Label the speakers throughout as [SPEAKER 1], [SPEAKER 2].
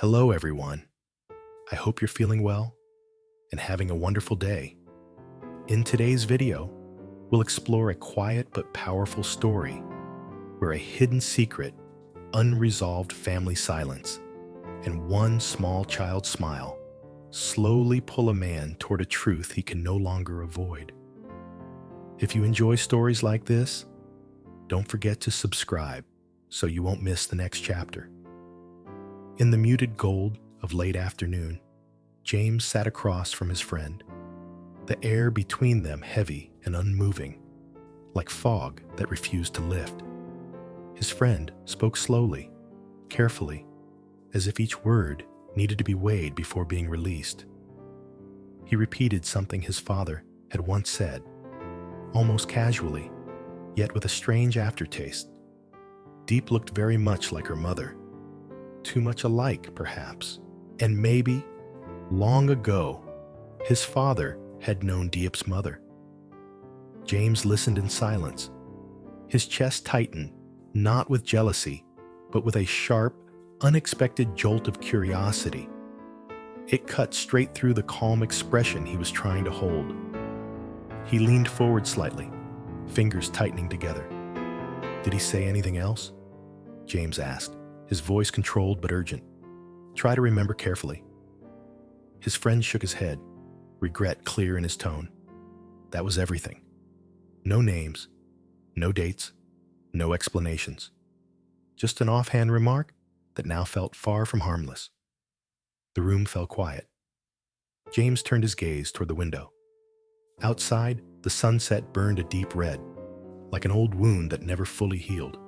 [SPEAKER 1] Hello, everyone. I hope you're feeling well and having a wonderful day. In today's video, we'll explore a quiet but powerful story where a hidden secret, unresolved family silence, and one small child's smile slowly pull a man toward a truth he can no longer avoid. If you enjoy stories like this, don't forget to subscribe so you won't miss the next chapter. In the muted gold of late afternoon, James sat across from his friend, the air between them heavy and unmoving, like fog that refused to lift. His friend spoke slowly, carefully, as if each word needed to be weighed before being released. He repeated something his father had once said, almost casually, yet with a strange aftertaste. Diep looked very much like her mother. Too much alike, perhaps. And maybe, long ago, his father had known Diep's mother. James listened in silence. His chest tightened, not with jealousy, but with a sharp, unexpected jolt of curiosity. It cut straight through the calm expression he was trying to hold. He leaned forward slightly, fingers tightening together. "Did he say anything else?" James asked, his voice controlled but urgent. "Try to remember carefully." His friend shook his head, regret clear in his tone. That was everything. No names, no dates, no explanations. Just an offhand remark that now felt far from harmless. The room fell quiet. James turned his gaze toward the window. Outside, the sunset burned a deep red, like an old wound that never fully healed.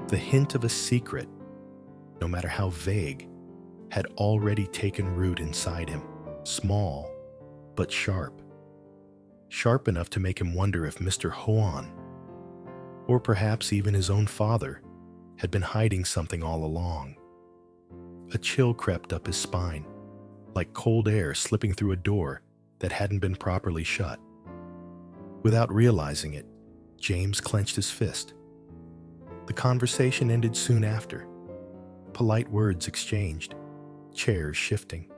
[SPEAKER 1] The hint of a secret, no matter how vague, had already taken root inside him, small but sharp. Sharp enough to make him wonder if Mr. Huan, or perhaps even his own father, had been hiding something all along. A chill crept up his spine, like cold air slipping through a door that hadn't been properly shut. Without realizing it, James clenched his fist. The conversation ended soon after. Polite words exchanged, chairs shifting.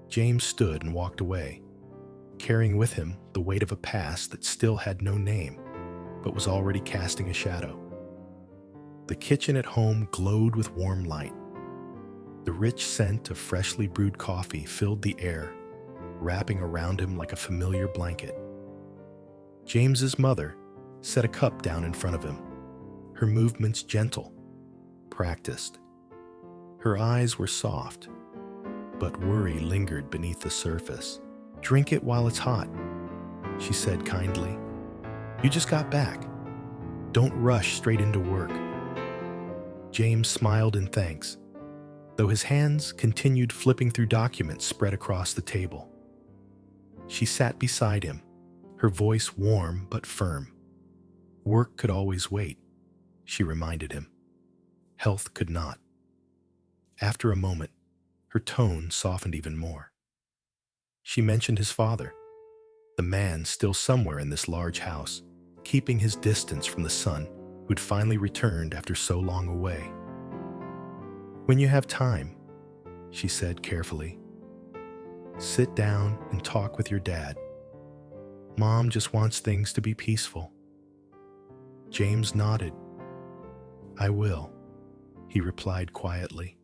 [SPEAKER 1] James stood and walked away, carrying with him the weight of a past that still had no name, but was already casting a shadow. The kitchen at home glowed with warm light. The rich scent of freshly brewed coffee filled the air, wrapping around him like a familiar blanket. James's mother set a cup down in front of him, her movements gentle, practiced. Her eyes were soft, but worry lingered beneath the surface. "Drink it while it's hot," she said kindly. "You just got back. Don't rush straight into work." James smiled in thanks, though his hands continued flipping through documents spread across the table. She sat beside him, her voice warm but firm. Work could always wait, she reminded him. Health could not. After a moment, her tone softened even more. She mentioned his father, the man still somewhere in this large house, keeping his distance from the son who'd finally returned after so long away. "When you have time," she said carefully, "sit down and talk with your dad. Mom just wants things to be peaceful." James nodded. "I will," he replied quietly.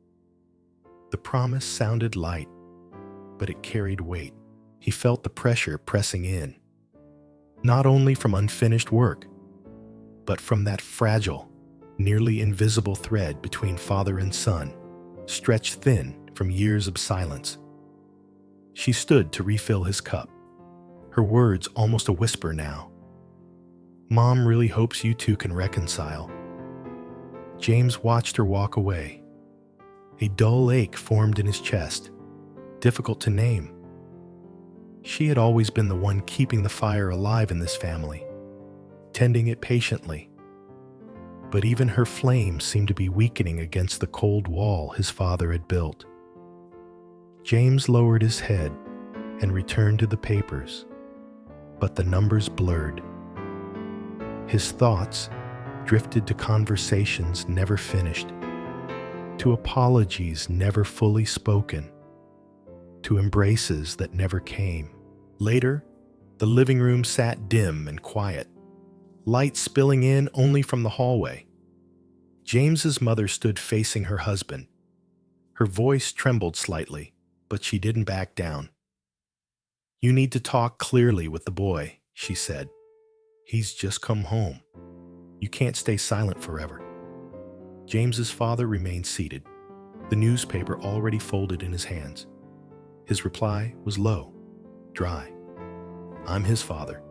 [SPEAKER 1] The promise sounded light, but it carried weight. He felt the pressure pressing in, not only from unfinished work, but from that fragile, nearly invisible thread between father and son, stretched thin from years of silence. She stood to refill his cup, her words almost a whisper now. "Mom really hopes you two can reconcile." James watched her walk away. A dull ache formed in his chest, difficult to name. She had always been the one keeping the fire alive in this family, tending it patiently. But even her flame seemed to be weakening against the cold wall his father had built. James lowered his head and returned to the papers, but the numbers blurred. His thoughts drifted to conversations never finished, to apologies never fully spoken, to embraces that never came. Later, the living room sat dim and quiet, light spilling in only from the hallway. James's mother stood facing her husband. Her voice trembled slightly, but she didn't back down. "You need to talk clearly with the boy," she said. "He's just come home. You can't stay silent forever." James's father remained seated, the newspaper already folded in his hands. His reply was low, dry. "I'm his father.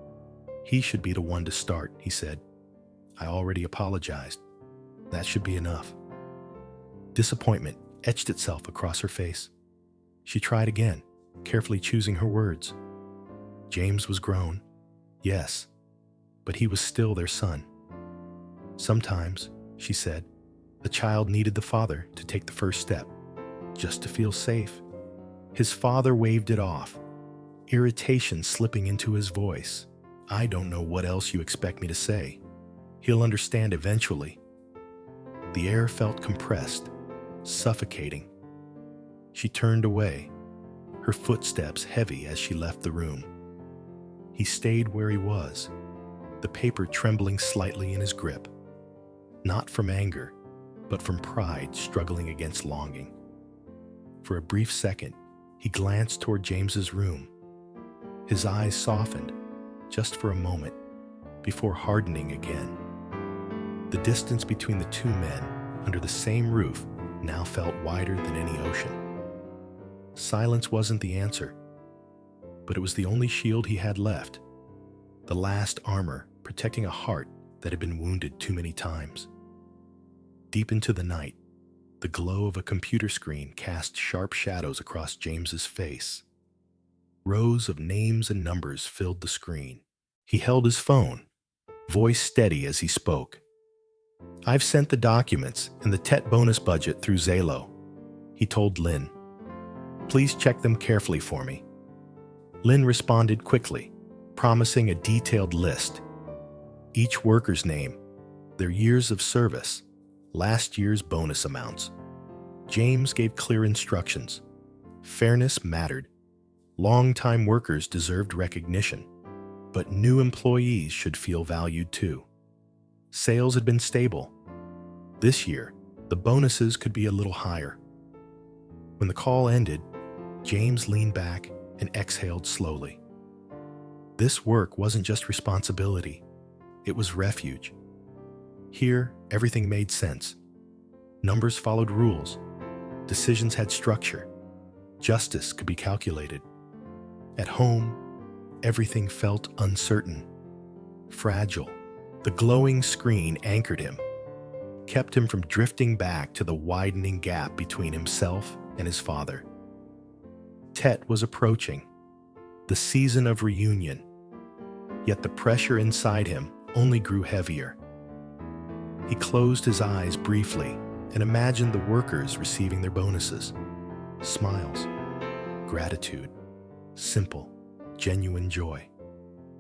[SPEAKER 1] He should be the one to start," he said. "I already apologized. That should be enough." Disappointment etched itself across her face. She tried again, carefully choosing her words. James was grown, yes, but he was still their son. "Sometimes," she said, "a child needed the father to take the first step, just to feel safe." His father waved it off, irritation slipping into his voice. "I don't know what else you expect me to say. He'll understand eventually." The air felt compressed, suffocating. She turned away, her footsteps heavy as she left the room. He stayed where he was, the paper trembling slightly in his grip, not from anger, but from pride struggling against longing. For a brief second, he glanced toward James's room. His eyes softened, just for a moment, before hardening again. The distance between the two men under the same roof now felt wider than any ocean. Silence wasn't the answer, but it was the only shield he had left, the last armor protecting a heart that had been wounded too many times. Deep into the night, the glow of a computer screen cast sharp shadows across James's face. Rows of names and numbers filled the screen. He held his phone, voice steady as he spoke. "I've sent the documents and the TET bonus budget through Zalo," he told Lynn. "Please check them carefully for me." Lynn responded quickly, promising a detailed list. Each worker's name, their years of service, last year's bonus amounts. James gave clear instructions. Fairness mattered. Long-time workers deserved recognition, but new employees should feel valued too. Sales had been stable. This year, the bonuses could be a little higher. When the call ended, James leaned back and exhaled slowly. This work wasn't just responsibility, it was refuge. Here, everything made sense. Numbers followed rules. Decisions had structure. Justice could be calculated. At home, everything felt uncertain, fragile. The glowing screen anchored him, kept him from drifting back to the widening gap between himself and his father. TET was approaching, the season of reunion, yet the pressure inside him only grew heavier. He closed his eyes briefly and imagined the workers receiving their bonuses. Smiles, gratitude, simple, genuine joy.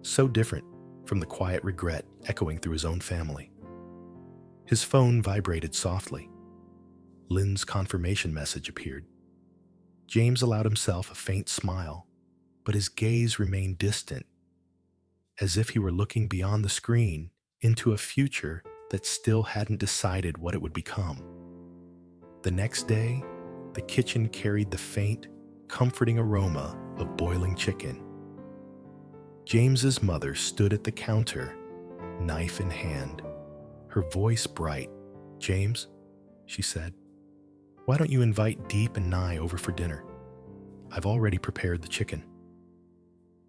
[SPEAKER 1] So different from the quiet regret echoing through his own family. His phone vibrated softly. Lynn's confirmation message appeared. James allowed himself a faint smile, but his gaze remained distant, as if he were looking beyond the screen into a future that still hadn't decided what it would become. The next day, the kitchen carried the faint, comforting aroma of boiling chicken. James's mother stood at the counter, knife in hand, her voice bright. "James," she said, "why don't you invite Diep and Nye over for dinner? I've already prepared the chicken."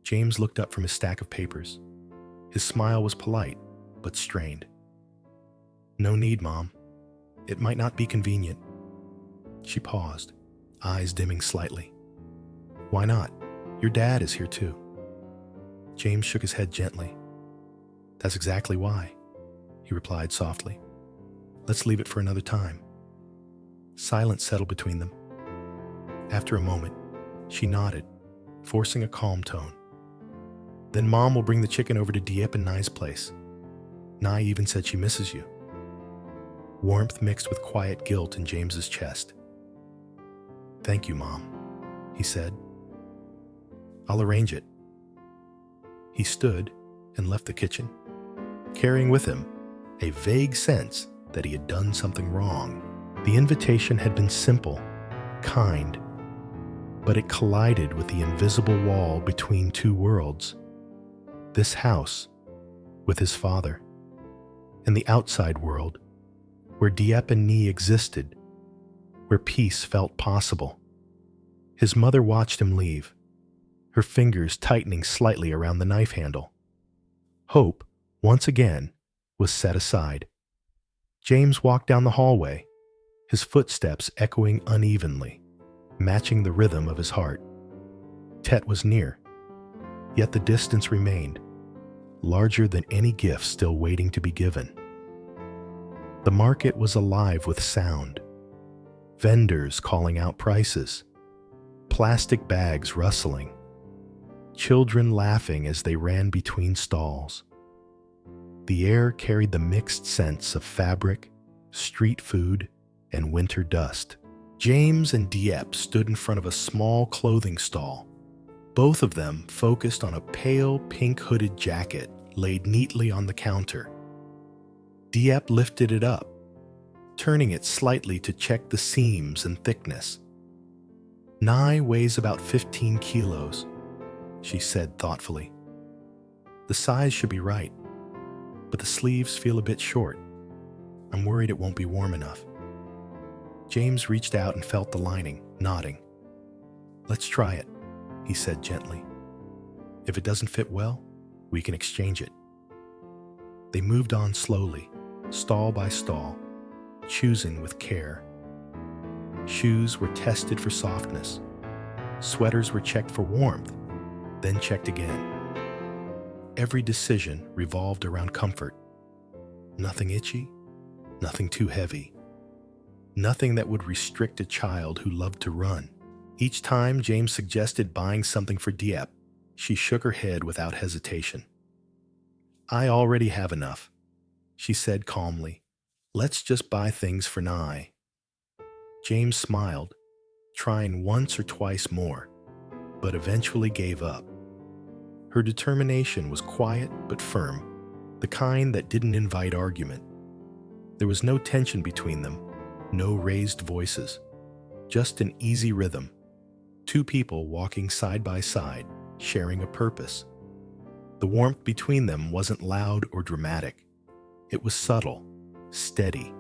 [SPEAKER 1] James looked up from his stack of papers. His smile was polite, but strained. "No need, Mom. It might not be convenient." She paused, eyes dimming slightly. "Why not? Your dad is here too." James shook his head gently. "That's exactly why," he replied softly. "Let's leave it for another time." Silence settled between them. After a moment, she nodded, forcing a calm tone. "Then Mom will bring the chicken over to Diep and Nye's place. Nye even said she misses you." warmth mixed with quiet guilt in James's chest. "Thank you, Mom," he said. "I'll arrange it." He stood and left the kitchen, carrying with him a vague sense that he had done something wrong. The invitation had been simple, kind, but it collided with the invisible wall between two worlds. This house, with his father, and the outside world, where Diep and Nee existed, where peace felt possible. His mother watched him leave, her fingers tightening slightly around the knife handle. Hope, once again, was set aside. James walked down the hallway, his footsteps echoing unevenly, matching the rhythm of his heart. Tet was near, yet the distance remained, larger than any gift still waiting to be given. The market was alive with sound, vendors calling out prices, plastic bags rustling, children laughing as they ran between stalls. The air carried the mixed scents of fabric, street food, and winter dust. James and Diep stood in front of a small clothing stall, both of them focused on a pale pink hooded jacket laid neatly on the counter. Diep lifted it up, turning it slightly to check the seams and thickness. "Nye weighs about 15 kilos, she said thoughtfully. "The size should be right, but the sleeves feel a bit short. I'm worried it won't be warm enough." James reached out and felt the lining, nodding. "Let's try it," he said gently. "If it doesn't fit well, we can exchange it." They moved on slowly, stall by stall, choosing with care. Shoes were tested for softness. Sweaters were checked for warmth, then checked again. Every decision revolved around comfort. Nothing itchy, nothing too heavy. Nothing that would restrict a child who loved to run. Each time James suggested buying something for Diep, she shook her head without hesitation. "I already have enough," she said calmly. "Let's just buy things for Nye." James smiled, trying once or twice more, but eventually gave up. Her determination was quiet but firm, the kind that didn't invite argument. There was no tension between them, no raised voices, just an easy rhythm. Two people walking side by side, sharing a purpose. The warmth between them wasn't loud or dramatic. It was subtle, steady,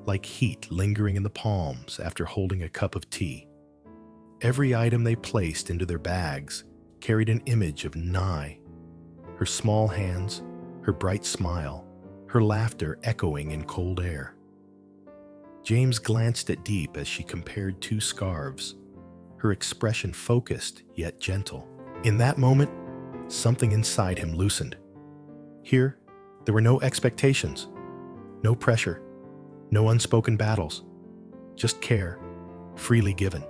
[SPEAKER 1] like heat lingering in the palms after holding a cup of tea. Every item they placed into their bags carried an image of Nye, her small hands, her bright smile, her laughter echoing in cold air. James glanced at Diep as she compared two scarves, her expression focused yet gentle. In that moment, something inside him loosened. Here, there were no expectations, no pressure, no unspoken battles, just care, freely given.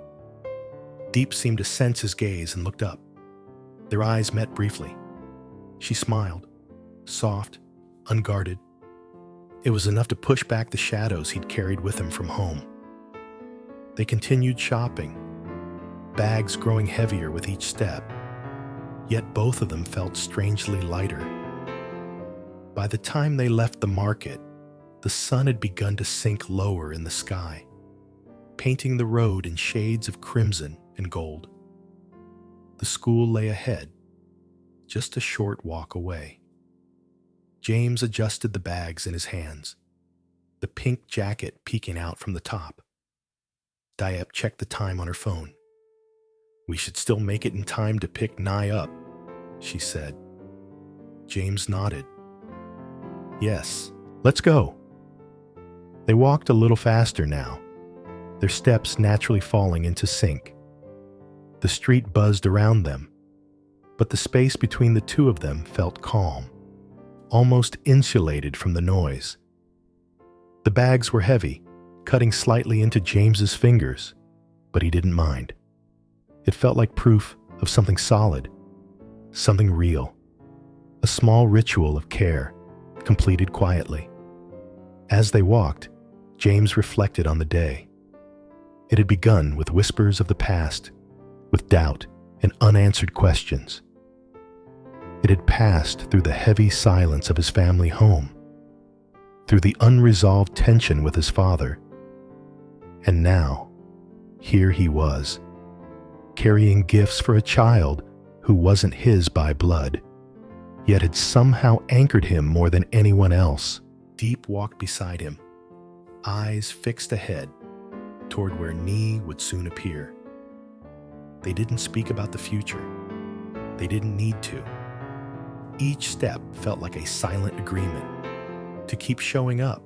[SPEAKER 1] Diep seemed to sense his gaze and looked up. Their eyes met briefly. She smiled, soft, unguarded. It was enough to push back the shadows he'd carried with him from home. They continued shopping, bags growing heavier with each step, yet both of them felt strangely lighter. By the time they left the market, the sun had begun to sink lower in the sky, painting the road in shades of crimson and gold. The school lay ahead, just a short walk away. James adjusted the bags in his hands, the pink jacket peeking out from the top. Diep checked the time on her phone. "We should still make it in time to pick Nye up," she said. James nodded. "Yes, let's go." They walked a little faster now, their steps naturally falling into sync. The street buzzed around them, but the space between the two of them felt calm, almost insulated from the noise. The bags were heavy, cutting slightly into James's fingers, but he didn't mind. It felt like proof of something solid, something real, a small ritual of care, completed quietly. As they walked, James reflected on the day. It had begun with whispers of the past, with doubt and unanswered questions. It had passed through the heavy silence of his family home, through the unresolved tension with his father. And now, here he was, carrying gifts for a child who wasn't his by blood, yet had somehow anchored him more than anyone else. Diep walked beside him, eyes fixed ahead, toward where Nee would soon appear. They didn't speak about the future. They didn't need to. Each step felt like a silent agreement to keep showing up,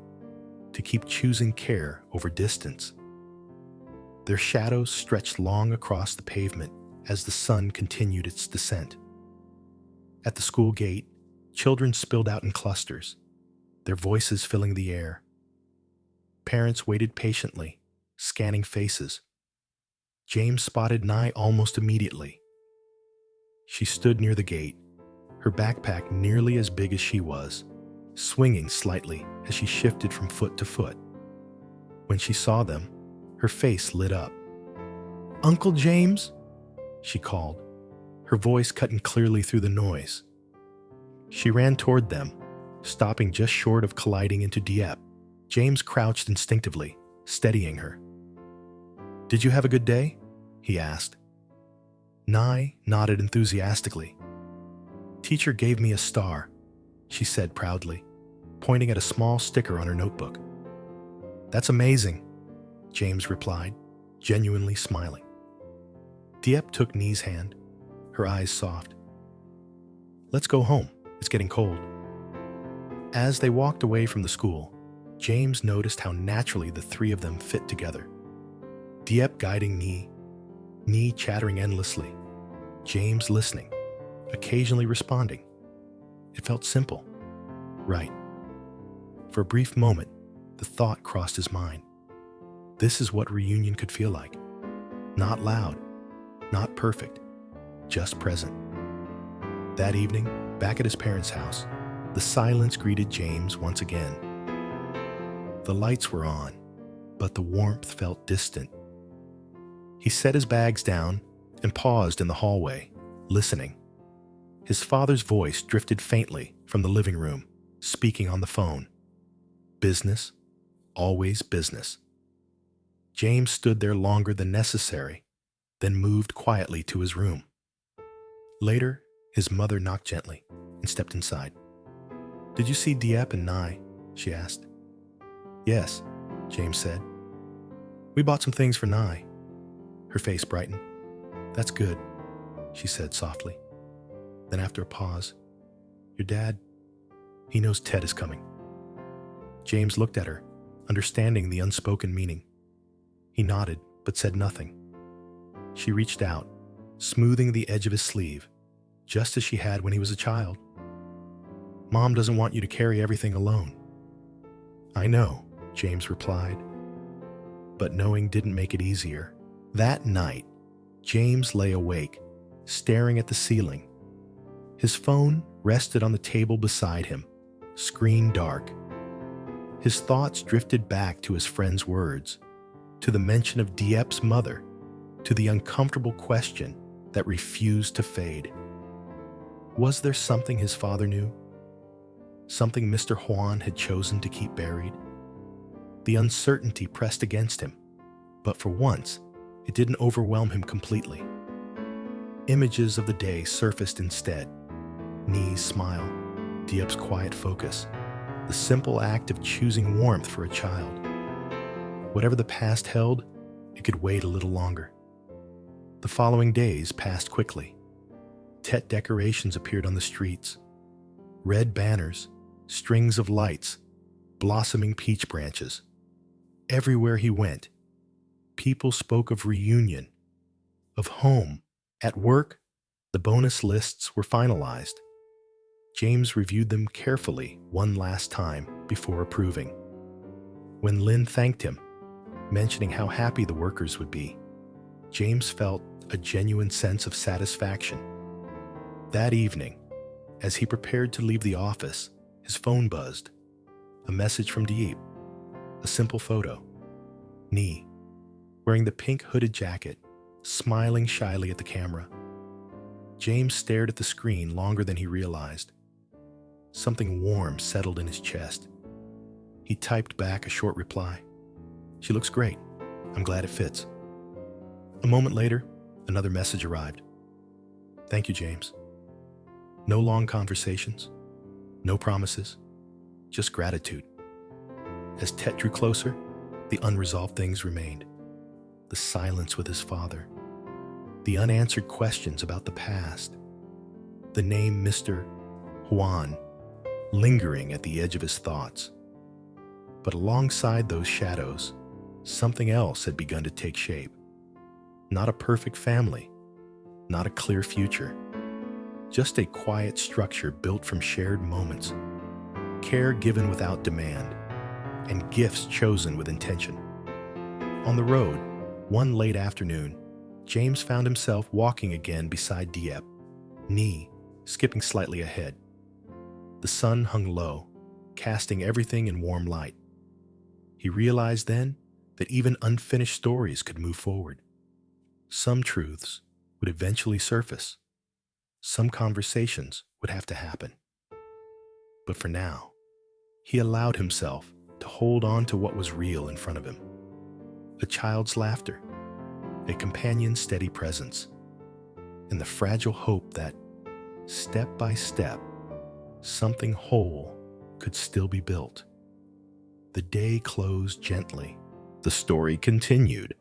[SPEAKER 1] to keep choosing care over distance. Their shadows stretched long across the pavement as the sun continued its descent. At the school gate, children spilled out in clusters, their voices filling the air. Parents waited patiently, scanning faces. James spotted Nye almost immediately. She stood near the gate, her backpack nearly as big as she was, swinging slightly as she shifted from foot to foot. When she saw them, her face lit up. "Uncle James?" she called, her voice cutting clearly through the noise. She ran toward them, stopping just short of colliding into Diep. James crouched instinctively, steadying her. "Did you have a good day?" he asked. Nye nodded enthusiastically. "Teacher gave me a star," she said proudly, pointing at a small sticker on her notebook. "That's amazing," James replied, genuinely smiling. Diep took Nye's hand, her eyes soft. "Let's go home. It's getting cold." As they walked away from the school, James noticed how naturally the three of them fit together. Diep guiding Nye chattering endlessly, James listening, occasionally responding. It felt simple, right. For a brief moment, the thought crossed his mind. This is what reunion could feel like. Not loud, not perfect, just present. That evening, back at his parents' house, the silence greeted James once again. The lights were on, but the warmth felt distant. He set his bags down and paused in the hallway, listening. His father's voice drifted faintly from the living room, speaking on the phone. Business, always business. James stood there longer than necessary, then moved quietly to his room. Later, his mother knocked gently and stepped inside. "Did you see Diep and Nye?" she asked. "Yes," James said. "We bought some things for Nye." Her face brightened. "That's good," she said softly. Then after a pause, "Your dad, he knows Ted is coming." James looked at her, understanding the unspoken meaning. He nodded, but said nothing. She reached out, smoothing the edge of his sleeve, just as she had when he was a child. "Mom doesn't want you to carry everything alone." "I know," James replied. But knowing didn't make it easier. That night, James lay awake, staring at the ceiling. His phone rested on the table beside him, screen dark. His thoughts drifted back to his friend's words, to the mention of Diep's mother, to the uncomfortable question that refused to fade. Was there something his father knew? Something Mr. Juan had chosen to keep buried? The uncertainty pressed against him, but for once, it didn't overwhelm him completely. Images of the day surfaced instead. Nye's smile, Diep's quiet focus, the simple act of choosing warmth for a child. Whatever the past held, it could wait a little longer. The following days passed quickly. Tet decorations appeared on the streets. Red banners, strings of lights, blossoming peach branches. Everywhere he went, people spoke of reunion, of home. At work, the bonus lists were finalized. James reviewed them carefully one last time before approving. When Lynn thanked him, mentioning how happy the workers would be, James felt a genuine sense of satisfaction. That evening, as he prepared to leave the office, his phone buzzed. A message from Diep. A simple photo. Nee, wearing the pink hooded jacket, smiling shyly at the camera. James stared at the screen longer than he realized. Something warm settled in his chest. He typed back a short reply. "She looks great. I'm glad it fits." A moment later, another message arrived. "Thank you, James." No long conversations, no promises, just gratitude. As Tet drew closer, the unresolved things remained. The silence with his father, the unanswered questions about the past, the name Mr. Juan lingering at the edge of his thoughts. But alongside those shadows, something else had begun to take shape. Not a perfect family, not a clear future, just a quiet structure built from shared moments, care given without demand, and gifts chosen with intention. On the road, one late afternoon, James found himself walking again beside Diep, Nee skipping slightly ahead. The sun hung low, casting everything in warm light. He realized then that even unfinished stories could move forward. Some truths would eventually surface. Some conversations would have to happen. But for now, he allowed himself to hold on to what was real in front of him. A child's laughter, a companion's steady presence, and the fragile hope that, step by step, something whole could still be built. The day closed gently. The story continued